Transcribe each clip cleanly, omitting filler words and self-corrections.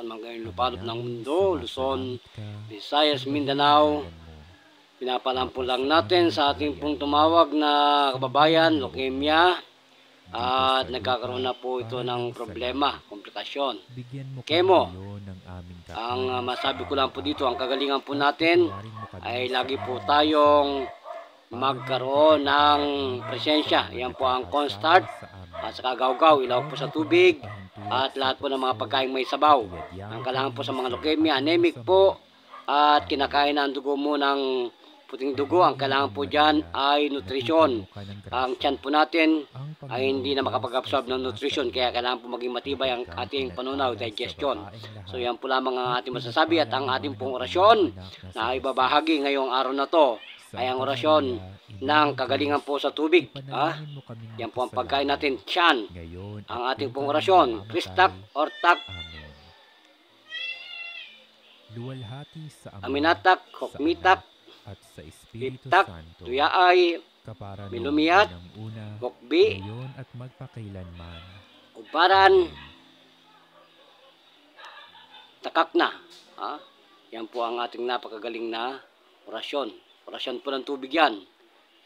saan man kayong lupalop ng mundo, Luzon, Visayas, Mindanao. Pinapalampo lang natin sa ating pong tumawag na kababayan, leukemia, at nagkakaroon na po ito ng problema, komplikasyon. Chemo, ang masabi ko lang po dito, ang kagalingan po natin ay lagi po tayong magkaroon ng presensya. Yan po ang cornstarch at saka gawgaw, ilaw po sa tubig, at lahat po ng mga pagkain may sabaw. Ang kailangan po sa mga leukemia, anemic po, at kinakain na ang dugo mo ng puting dugo, ang kailangan po dyan ay nutrisyon. Ang tiyan po natin ay hindi na makapag-absorb ng nutrisyon, kaya kailangan po maging matibay ang ating panunaw, digestion. So yan po lamang ang ating masasabi, at ang ating pong orasyon na ibabahagi ngayong araw na to ay ang orasyon ng kagalingan po sa tubig. Yan po ang pagkain natin, tiyan. Ang ating pong orasyon, Kristak or Tak, Aminatak, Hokmitak, at sa Espiritu Itak, Santo, Tuyaay, Milumiyat, Mokbi, ngayon at magpakailanman. Uparan, Takak na. Yan po ang ating napakagaling na orasyon. Orasyon po ng tubig yan.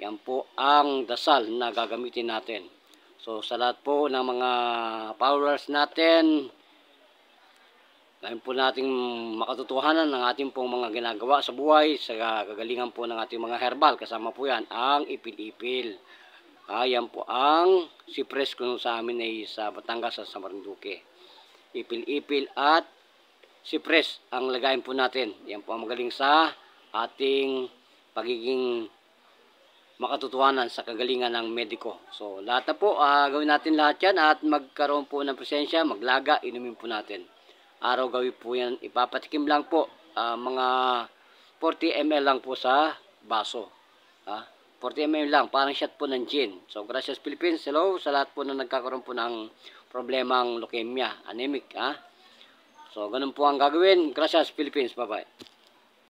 Yan po ang dasal na gagamitin natin. So sa lahat po ng mga followers natin, gawin po nating makatotohanan ng ating pong mga ginagawa sa buhay, sa kagalingan po ng ating mga herbal. Kasama po yan ang ipil-ipil. Yan po ang sipres kung sa amin ay sa Batangas at sa Marinduque. Ipil-ipil at sipres ang lagayin po natin. Yan po ang magaling sa ating pagiging makatotohanan sa kagalingan ng mediko. So lahat na po, gawin natin lahat yan at magkaroon po ng presensya, maglaga, inumin po natin. Araw gawin po yan, ipapatikim lang po, mga 40 ml lang po sa baso. 40 ml lang, parang shot po ng gin. So gracias Philippines, hello sa lahat po na nagkakaroon po ng problemang leukemia, anemic. So ganun po ang gagawin. Gracias Philippines, bye bye.